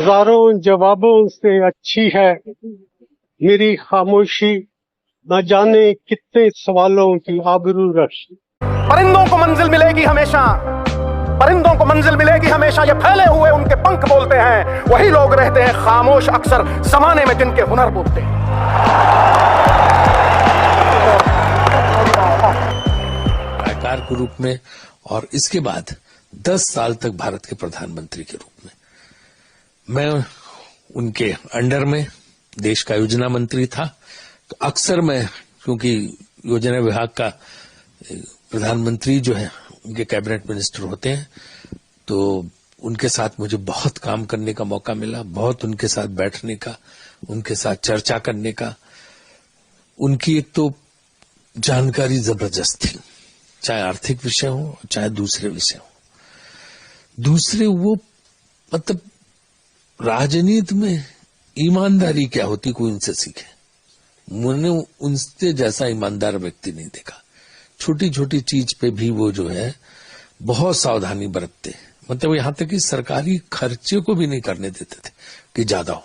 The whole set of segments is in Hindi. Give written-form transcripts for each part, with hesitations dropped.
हजारों जवाबों से अच्छी है मेरी खामोशी, न जाने कितने सवालों की आबरू रश। परिंदों को मंजिल मिलेगी हमेशा, परिंदों को मंजिल मिलेगी हमेशा, ये फैले हुए उनके पंख बोलते हैं, वही लोग रहते हैं खामोश अक्सर जमाने में जिनके हुनर बोलते हैं। कलाकार के रूप में और इसके बाद 10 साल तक भारत के प्रधानमंत्री के रूप में मैं उनके अंडर में देश का योजना मंत्री था। तो अक्सर मैं, क्योंकि योजना विभाग का प्रधानमंत्री जो है उनके कैबिनेट मिनिस्टर होते हैं, तो उनके साथ मुझे बहुत काम करने का मौका मिला, बहुत उनके साथ बैठने का, उनके साथ चर्चा करने का। उनकी एक तो जानकारी जबरदस्त थी, चाहे आर्थिक विषय हो चाहे दूसरे विषय हो। दूसरे वो मतलब राजनीति में ईमानदारी क्या होती कोई उनसे सीखे। मैंने उनसे जैसा ईमानदार व्यक्ति नहीं देखा। छोटी छोटी चीज पे भी वो जो है बहुत सावधानी बरतते, मतलब यहां तक कि सरकारी खर्चे को भी नहीं करने देते थे कि ज्यादा हो।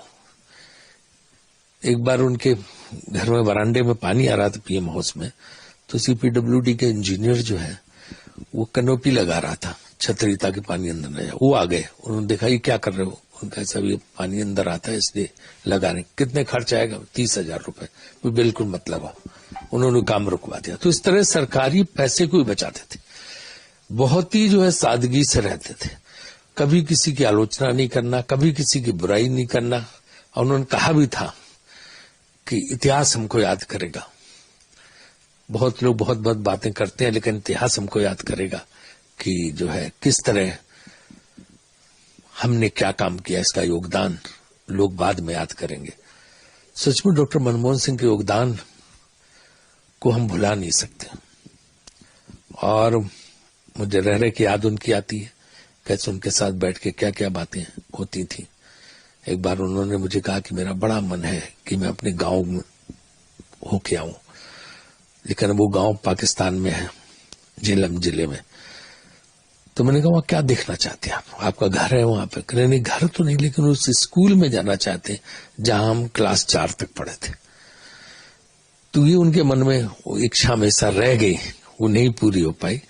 एक बार उनके घर में वरांडे में पानी आ रहा था पीएम हाउस में, तो सीपीडब्ल्यूडी के इंजीनियर जो है वो कैनोपी लगा रहा था छतरी ताकि पानी अंदर न जाए। वो आ गए, उन्होंने देखा ये क्या कर रहे हो, उनका सब ये पानी अंदर आता है इसलिए लगा रहे। कितने खर्च आएगा? 30,000 रुपए। वो बिल्कुल मतलब हो, उन्होंने काम रुकवा दिया। तो इस तरह सरकारी पैसे को ही बचाते थे, बहुत ही जो है सादगी से रहते थे, कभी किसी की आलोचना नहीं करना, कभी किसी की बुराई नहीं करना। और उन्होंने कहा भी था कि इतिहास हमको याद करेगा। बहुत लोग बहुत बहुत बातें करते हैं, लेकिन इतिहास हमको याद करेगा कि जो है किस तरह हमने क्या काम किया, इसका योगदान लोग बाद में याद करेंगे। सचमुच डॉक्टर मनमोहन सिंह के योगदान को हम भुला नहीं सकते। और मुझे रह रहे की याद उनकी आती है, कैसे उनके साथ बैठ के क्या क्या बातें होती थी। एक बार उन्होंने मुझे कहा कि मेरा बड़ा मन है कि मैं अपने गांव में होके आऊं, लेकिन वो गांव पाकिस्तान में है, झेलम जिले में। तो मैंने कहा वहां क्या देखना चाहते हैं आप? आपका घर है वहां पे? कह नहीं घर तो नहीं, लेकिन उस स्कूल में जाना चाहते हैं जहां हम क्लास 4 तक पढ़े थे। तो ये उनके मन में वो इच्छा हमेशा रह गई, वो नहीं पूरी हो पाई।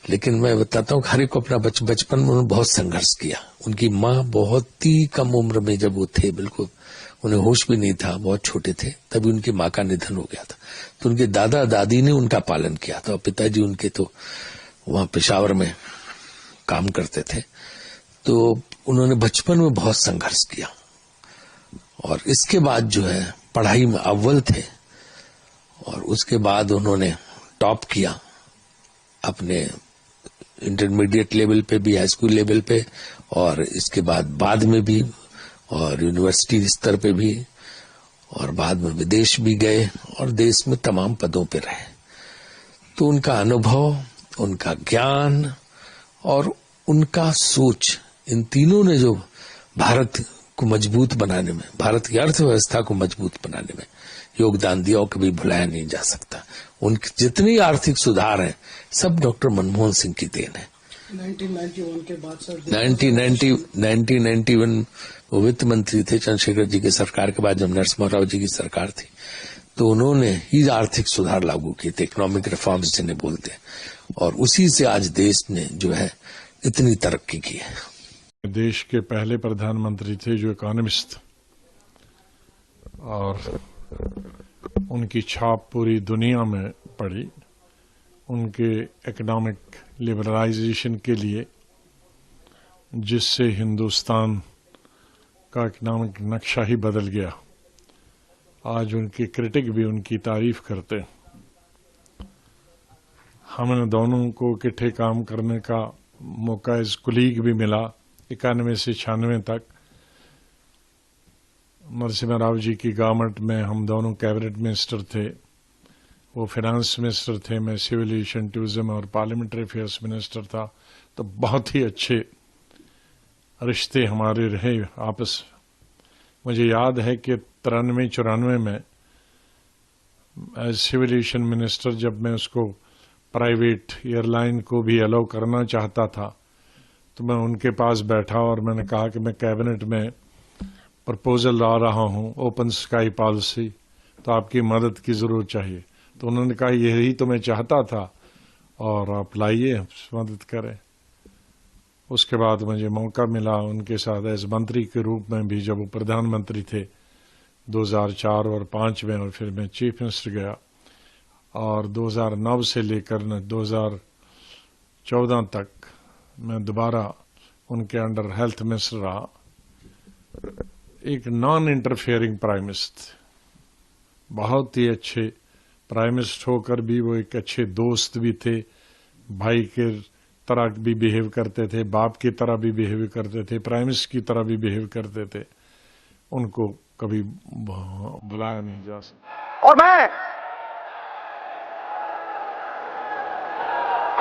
लेकिन मैं बताता हूँ, हर एक को अपना बचपन में उन्होंने बहुत संघर्ष किया। उनकी माँ बहुत ही कम उम्र में, जब वो थे बिल्कुल उन्हें होश भी नहीं था, बहुत छोटे थे, तभी उनकी माँ का निधन हो गया था। तो उनके दादा दादी ने उनका पालन किया था, और पिताजी उनके तो वहां पेशावर में काम करते थे। तो उन्होंने बचपन में बहुत संघर्ष किया, और इसके बाद जो है पढ़ाई में अव्वल थे, और उसके बाद उन्होंने टॉप किया अपने इंटरमीडिएट लेवल पे भी, हाई स्कूल लेवल पे, और इसके बाद में भी, और यूनिवर्सिटी स्तर पे भी, और बाद में विदेश भी गए, और देश में तमाम पदों पे रहे। तो उनका अनुभव, उनका ज्ञान और उनका सोच, इन तीनों ने जो भारत को मजबूत बनाने में, भारत की अर्थव्यवस्था को मजबूत बनाने में योगदान दिया, और कभी भुलाया नहीं जा सकता। उनके जितने आर्थिक सुधार हैं सब डॉक्टर मनमोहन सिंह की देन है। 1991 के बाद सर 1991 वो वित्त मंत्री थे चंद्रशेखर जी की सरकार के बाद, जब नरसिम्हा राव जी की सरकार थी, तो उन्होंने ही आर्थिक सुधार लागू किए थे, इकोनॉमिक रिफॉर्म्स जिन्हें बोलते हैं, और उसी से आज देश ने जो है इतनी तरक्की की है। देश के पहले प्रधानमंत्री थे जो इकोनॉमिस्ट, और उनकी छाप पूरी दुनिया में पड़ी। उनके इकोनॉमिक लिबरलाइजेशन के लिए, जिससे हिंदुस्तान का इकोनॉमिक नक्शा ही बदल गया। आज उनके क्रिटिक भी उनकी तारीफ करते। हमें दोनों को इकट्ठे काम करने का मौका एज कुलीग भी मिला 91 से 96 तक। नरसिम्हा राव जी की गवर्नमेंट में हम दोनों कैबिनेट मिनिस्टर थे, वो फाइनेंस मिनिस्टर थे, मैं सिविल एविएशन, टूरिज्म और पार्लियामेंट्री अफेयर्स मिनिस्टर था। तो बहुत ही अच्छे रिश्ते हमारे रहे आपस। मुझे याद है कि 93-94 में एज सिविल एविएशन मिनिस्टर, जब मैं उसको प्राइवेट एयरलाइन को भी अलाउ करना चाहता था, तो मैं उनके पास बैठा और मैंने कहा कि मैं कैबिनेट में प्रपोजल ला रहा हूं ओपन स्काई पॉलिसी, तो आपकी मदद की जरूरत चाहिए। तो उन्होंने कहा यही तो मैं चाहता था और आप लाइए, मदद करें। उसके बाद मुझे मौका मिला उनके साथ एज मंत्री के रूप में भी, जब वो प्रधानमंत्री थे 2004 और 2005 में, और फिर मैं चीफ मिनिस्टर गया और 2009 से लेकर 2014 तक मैं दोबारा उनके अंडर हेल्थ मिनिस्टर रहा। एक नॉन इंटरफेयरिंग प्राइम मिनिस्टर, बहुत ही अच्छे प्राइम मिनिस्टर होकर भी वो एक अच्छे दोस्त भी थे, भाई के तरह भी बिहेव करते थे, बाप की तरह भी बिहेव करते थे, प्राइम मिनिस्टर की तरह भी बिहेव करते थे। उनको कभी बुलाया नहीं जा सकता। और मैं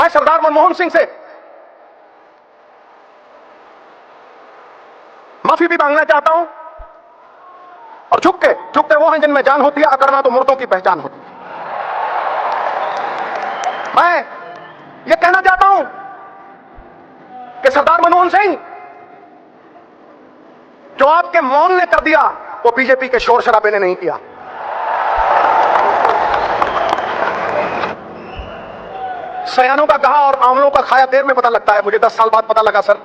सरदार मनमोहन सिंह से माफी भी मांगना चाहता हूं। और झुकते वो हैं जिनमें जान होती है, अकड़ना तो मुर्दों की पहचान होती है। मैं ये कहना चाहता हूं कि सरदार मनमोहन सिंह, जो आपके मौन ने कर दिया वो बीजेपी के शोर शराबे ने नहीं किया। सयानों का कहा और आंवलों का खाया देर में पता लगता है। मुझे 10 साल बाद पता लगा सर।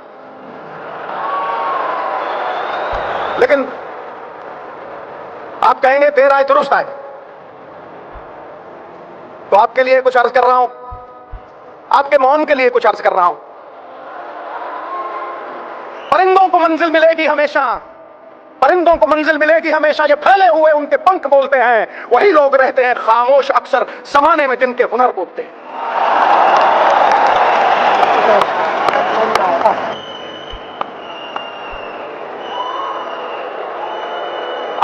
लेकिन आप कहेंगे देर आए दुरुस्त आए, तो आपके लिए कुछ अर्ज कर रहा हूं, आपके मौन के लिए कुछ अर्ज कर रहा हूं। परिंदों को मंजिल मिलेगी हमेशा, परिंदों को मंजिल मिलेगी हमेशा। ये फैले हुए उनके पंख बोलते हैं, वही लोग रहते हैं खामोश अक्सर जमाने में जिनके हुनर बोलते हैं।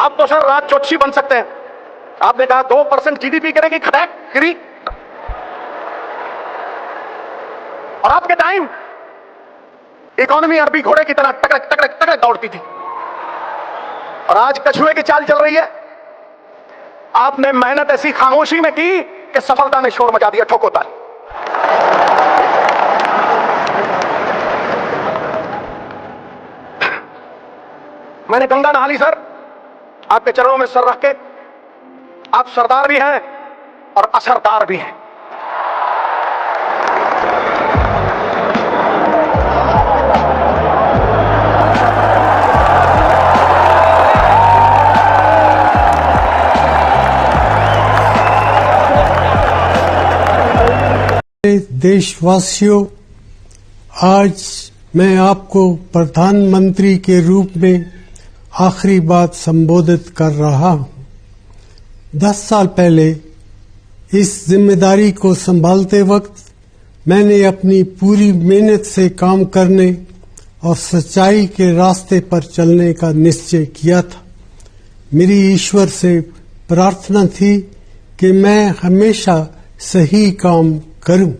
आप तो सर रात चोटसी बन सकते हैं। आपने कहा 2% जीडीपी करेगी, खटैक गिरी। और आपके टाइम इकोनॉमी अरबी घोड़े की तरह टकड़क टकड़क टकड़क दौड़ती थी, और आज कछुए की चाल चल रही है। आपने मेहनत ऐसी खामोशी में की कि सफलता ने शोर मचा दिया। ठोको ताली। मैंने गंगा नहा ली सर, आपके चरणों में सर रख के। आप सरदार भी हैं और असरदार भी हैं। देशवासियों, आज मैं आपको प्रधानमंत्री के रूप में आखिरी बात संबोधित कर रहा हूं। 10 साल पहले इस जिम्मेदारी को संभालते वक्त मैंने अपनी पूरी मेहनत से काम करने और सच्चाई के रास्ते पर चलने का निश्चय किया था। मेरी ईश्वर से प्रार्थना थी कि मैं हमेशा सही काम करूं।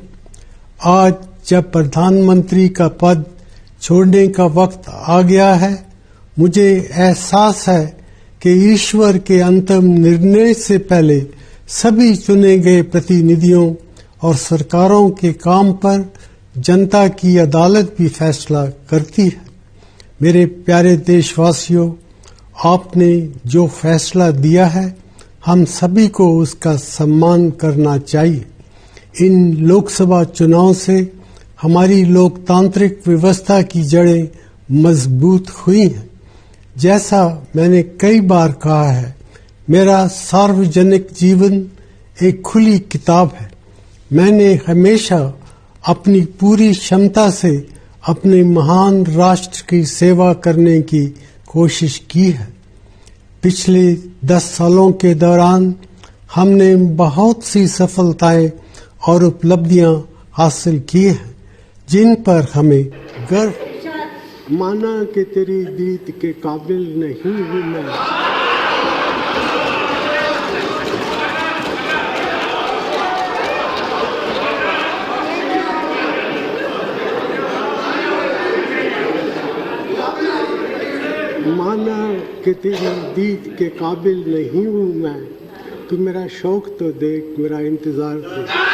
आज जब प्रधानमंत्री का पद छोड़ने का वक्त आ गया है, मुझे एहसास है कि ईश्वर के अंतिम निर्णय से पहले सभी चुने गए प्रतिनिधियों और सरकारों के काम पर जनता की अदालत भी फैसला करती है। मेरे प्यारे देशवासियों, आपने जो फैसला दिया है, हम सभी को उसका सम्मान करना चाहिए। इन लोकसभा चुनाव से हमारी लोकतांत्रिक व्यवस्था की जड़ें मजबूत हुई हैं। जैसा मैंने कई बार कहा है, मेरा सार्वजनिक जीवन एक खुली किताब है। मैंने हमेशा अपनी पूरी क्षमता से अपने महान राष्ट्र की सेवा करने की कोशिश की है। पिछले 10 सालों के दौरान हमने बहुत सी सफलताएं और उपलब्धियां हासिल की हैं, जिन पर हमें गर्व। माना कि तेरी दीद के काबिल नहीं हूं मैं, माना कि तेरी दीद के काबिल नहीं हूं मैं, तू मेरा शौक तो देख, मेरा इंतजार देख।